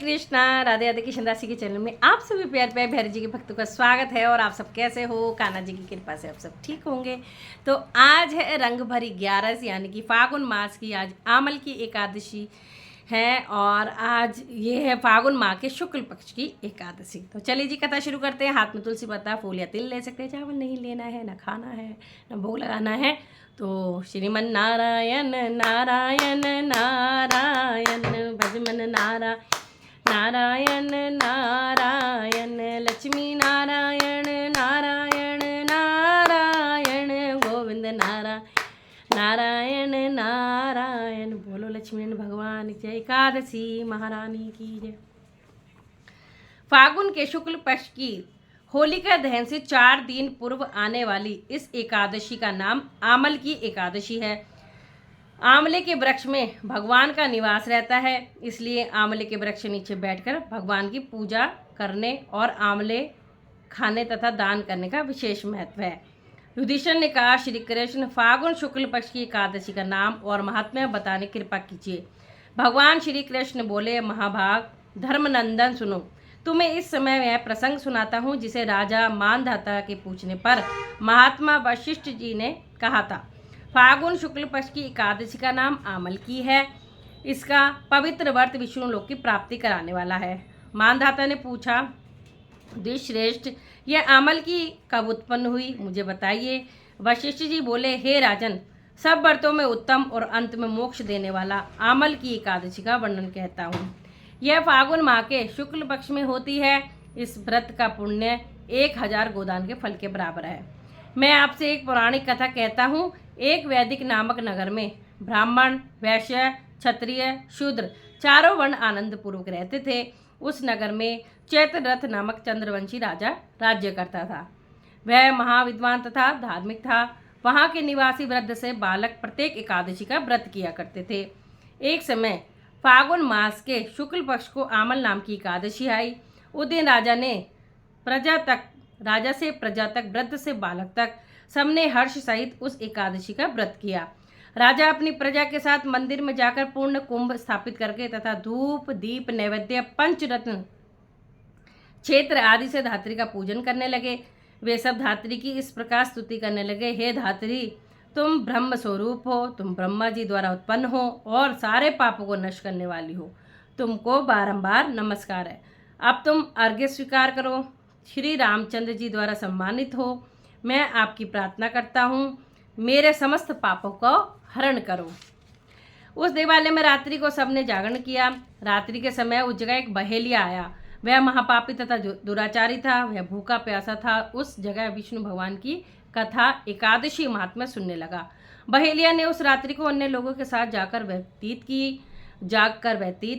कृष्णा। राधे राधे। कृष्ण दासी के चैनल में आप सभी प्यार भैरव जी के भक्तों का स्वागत है। और आप सब कैसे हो? कान्हा जी की कृपा से आप सब ठीक होंगे। तो आज है रंग भरी 11 यानी कि फागुन मास की आज आमल की एकादशी है। और आज ये है फागुन माह के शुक्ल पक्ष की एकादशी। तो चलिए जी कथा शुरू करते हैं। हाथ में तुलसी पत्ता फूल या तिल ले सकते हैं। चावल नहीं लेना है, ना खाना है, ना भोग लगाना है। तो श्रीमन नारायण नारायण नारायण भजमन नारायण नारायण लक्ष्मी नारायण नारायण नारायण गोविंद नारायण नारायण। बोलो लक्ष्मी भगवान की जय। एकादशी महारानी की जय। फागुन के शुक्ल पक्ष की होलिका दहन से 4 दिन पूर्व आने वाली इस एकादशी का नाम आमल की एकादशी है। आंवले के वृक्ष में भगवान का निवास रहता है, इसलिए आंवले के वृक्ष नीचे बैठकर भगवान की पूजा करने और आंवले खाने तथा दान करने का विशेष महत्व है। युधिष्ठिर ने कहा, श्री कृष्ण फागुन शुक्ल पक्ष की एकादशी का नाम और महात्म्य बताने कृपा कीजिए। भगवान श्री कृष्ण बोले, महाभाग धर्मनंदन सुनो, तुम्हें इस समय मैं प्रसंग सुनाता हूँ जिसे राजा मानधाता के पूछने पर महात्मा वशिष्ठ जी ने कहा था। फागुन शुक्ल पक्ष की एकादशी का नाम आमल की है। इसका पवित्र व्रत विष्णु लोक की प्राप्ति कराने वाला है। मानधाता ने पूछा, द्विश्रेष्ठ यह आमल की कब उत्पन्न हुई, मुझे बताइए। वशिष्ठ जी बोले, हे राजन, सब व्रतों में उत्तम और अंत में मोक्ष देने वाला आमल की एकादशी का वर्णन कहता हूँ। यह फागुन माह के शुक्ल पक्ष में होती है। इस व्रत का पुण्य 1000 गोदान के फल के बराबर है। मैं आपसे एक पौराणिक कथा कहता हूँ। एक वैदिक नामक नगर में ब्राह्मण, वैश्य, क्षत्रिय, शूद्र चारों वर्ण आनंद पूर्वक रहते थे। उस नगर में चैत्ररथ नामक चंद्रवंशी राजा राज्य करता था। वह महाविद्वान तथा धार्मिक था। वहाँ के निवासी वृद्ध से बालक प्रत्येक एकादशी का व्रत किया करते थे। एक समय फागुन मास के शुक्ल पक्ष को आमल नाम की एकादशी आई। उस दिन राजा से प्रजा तक, वृद्ध से बालक तक सबने हर्ष सहित उस एकादशी का व्रत किया। राजा अपनी प्रजा के साथ मंदिर में जाकर पूर्ण कुंभ स्थापित करके तथा धूप दीप नैवेद्य पंचरत्न क्षेत्र आदि से धात्री का पूजन करने लगे। वे सब धात्री की इस प्रकार स्तुति करने लगे, हे धात्री, तुम ब्रह्म स्वरूप हो, तुम ब्रह्मा जी द्वारा उत्पन्न हो और सारे पापों को नष्ट करने वाली हो। तुमको बारंबार नमस्कार है। अब तुम अर्घ्य स्वीकार करो। श्री रामचंद्र जी द्वारा सम्मानित हो। मैं आपकी प्रार्थना करता हूँ, मेरे समस्त पापों को हरण करो। उस देवालय में रात्रि को सबने जागरण किया। रात्रि के समय उस जगह एक बहेलिया आया। वह महापापी तथा दुराचारी था। वह भूखा प्यासा था। उस जगह विष्णु भगवान की कथा एकादशी महात्म्य सुनने लगा। बहेलिया ने उस रात्रि को अन्य लोगों के साथ जाकर व्यतीत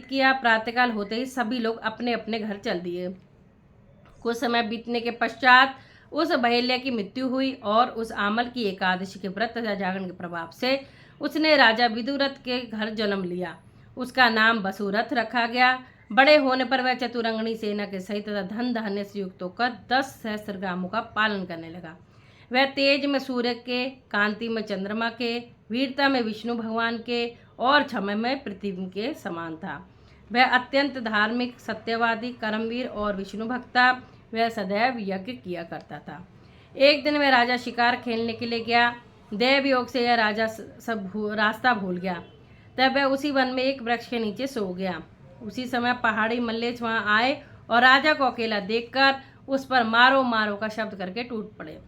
किया। प्रातःकाल होते ही सभी लोग अपने अपने घर चल दिए। कुछ समय बीतने के पश्चात उस बहेलिया की मृत्यु हुई और उस आमल की एकादशी के व्रत तथा जागरण के प्रभाव से उसने राजा विदुरथ के घर जन्म लिया। उसका नाम वसुरथ रखा गया। बड़े होने पर वह चतुरंगनी सेना के सहित तथा धन धान्य से युक्त होकर 10 सहस्त्रग्रामों का पालन करने लगा। वह तेज में सूर्य के, कांति में चंद्रमा के, वीरता में विष्णु भगवान के और क्षमा में पृथ्वी के समान था। वह अत्यंत धार्मिक, सत्यवादी, कर्मवीर और विष्णु भक्ता। वह सदैव यज्ञ किया करता था। एक दिन वह राजा शिकार खेलने के लिए गया। देव योग से यह राजा रास्ता भूल गया। तब वह उसी वन में एक वृक्ष के नीचे सो गया। उसी समय पहाड़ी मल्लेश वहां आए और राजा को अकेला देखकर उस पर मारो मारो का शब्द करके टूट पड़े।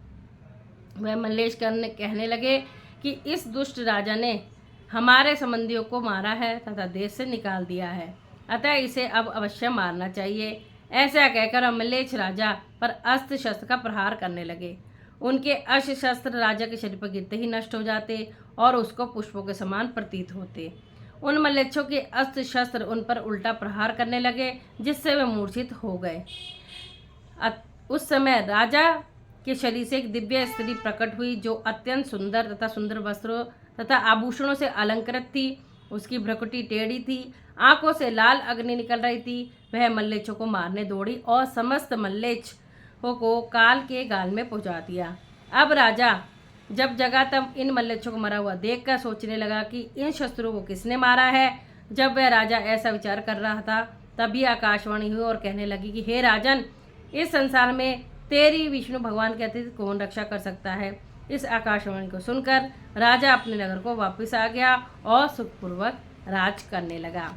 वह मल्लेश कहने लगे कि इस दुष्ट राजा ने हमारे संबंधियों को मारा है तथा देश से निकाल दिया है, अतः इसे अब अवश्य मारना चाहिए। ऐसा कहकर मल्लेश राजा पर अस्त्र शस्त्र का प्रहार करने लगे। उनके अस्त्र शस्त्र राजा के शरीर पर गिरते ही नष्ट हो जाते और उसको पुष्पों के समान प्रतीत होते। उन मल्लेच्छों के अस्त्र शस्त्र उन पर उल्टा प्रहार करने लगे, जिससे वे मूर्छित हो गए। उस समय राजा के शरीर से एक दिव्य स्त्री प्रकट हुई, जो अत्यंत सुंदर तथा सुंदर वस्त्रों तथा आभूषणों से अलंकृत थी। उसकी भ्रुकुटी टेढ़ी थी, आंखों से लाल अग्नि निकल रही थी। वह मल्लेच्छों को मारने दौड़ी और समस्त मल्लेच्छों को काल के गाल में पहुंचा दिया। अब राजा जब जगा तब इन मल्लेच्छों को मरा हुआ देखकर सोचने लगा कि इन शस्त्रों को किसने मारा है। जब वह राजा ऐसा विचार कर रहा था तभी आकाशवाणी हुई और कहने लगी कि हे राजन, इस संसार में तेरी विष्णु भगवान के अतिरिक्त कौन रक्षा कर सकता है। इस आकाशवाणी को सुनकर राजा अपने नगर को वापस आ गया और सुखपूर्वक राज करने लगा।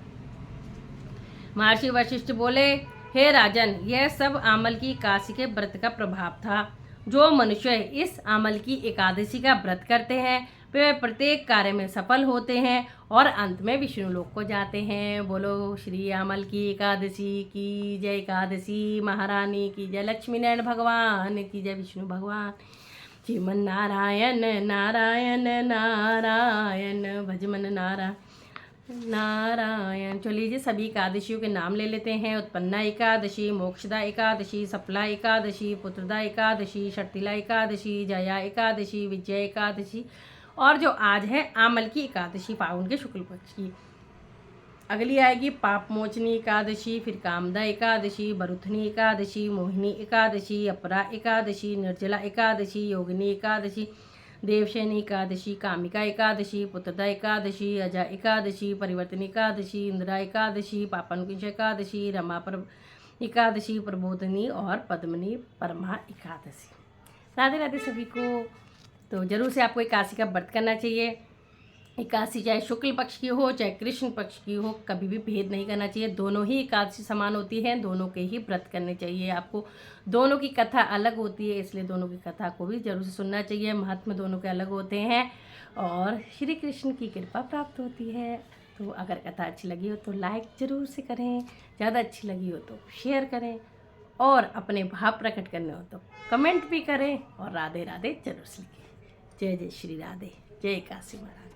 महर्षि वशिष्ठ बोले, हे राजन, यह सब आमल की एकादशी के व्रत का प्रभाव था। जो मनुष्य इस आमल की एकादशी का व्रत करते हैं वे प्रत्येक कार्य में सफल होते हैं और अंत में विष्णु लोक को जाते हैं। बोलो श्री आमल की एकादशी की जय। एकादशी महारानी की जय। लक्ष्मी नारायण भगवान की जय। विष्णु भगवान श्रीमन नारायण नारायण नारायण भजमन नारायण नारायण। चलिए सभी एकादशियों के नाम ले लेते हैं। उत्पन्ना एकादशी, मोक्षदा एकादशी, सफला एकादशी, पुत्रदा एकादशी, शर्तिला एकादशी, जया एकादशी, विजय एकादशी और जो आज है आमल की एकादशी फागुन के शुक्ल पक्ष की। अगली आएगी पाप मोचनी एकादशी, फिर कामदा एकादशी, बरुथनी एकादशी, मोहिनी एकादशी, अपरा एकादशी, निर्जला एकादशी, योगिनी एकादशी, देवशयनी एकादशी, कामिका एकादशी, पुत्रदा एकादशी, अजा एकादशी, परिवर्तनी एकादशी, इंदिरा एकादशी, पापनकुंज एकादशी, रमा एकादशी, प्रबोधनी और पद्मनी परमा एकादशी। राधे राधे सभी को। तो जरूर से आपको एकादशी का व्रत करना चाहिए। एकादशी चाहे शुक्ल पक्ष की हो चाहे कृष्ण पक्ष की हो, कभी भी भेद नहीं करना चाहिए। दोनों ही एकादशी समान होती हैं, दोनों के ही व्रत करने चाहिए आपको। दोनों की कथा अलग होती है, इसलिए दोनों की कथा को भी जरूर से सुनना चाहिए। महात्मा दोनों के अलग होते हैं और श्री कृष्ण की कृपा प्राप्त होती है। तो अगर कथा अच्छी लगी हो तो लाइक ज़रूर से करें, ज़्यादा अच्छी लगी हो तो शेयर करें और अपने भाव प्रकट करने हो तो कमेंट भी करें और राधे राधे जरूर से लिखें। जय जय श्री राधे, जय काशी महाराज।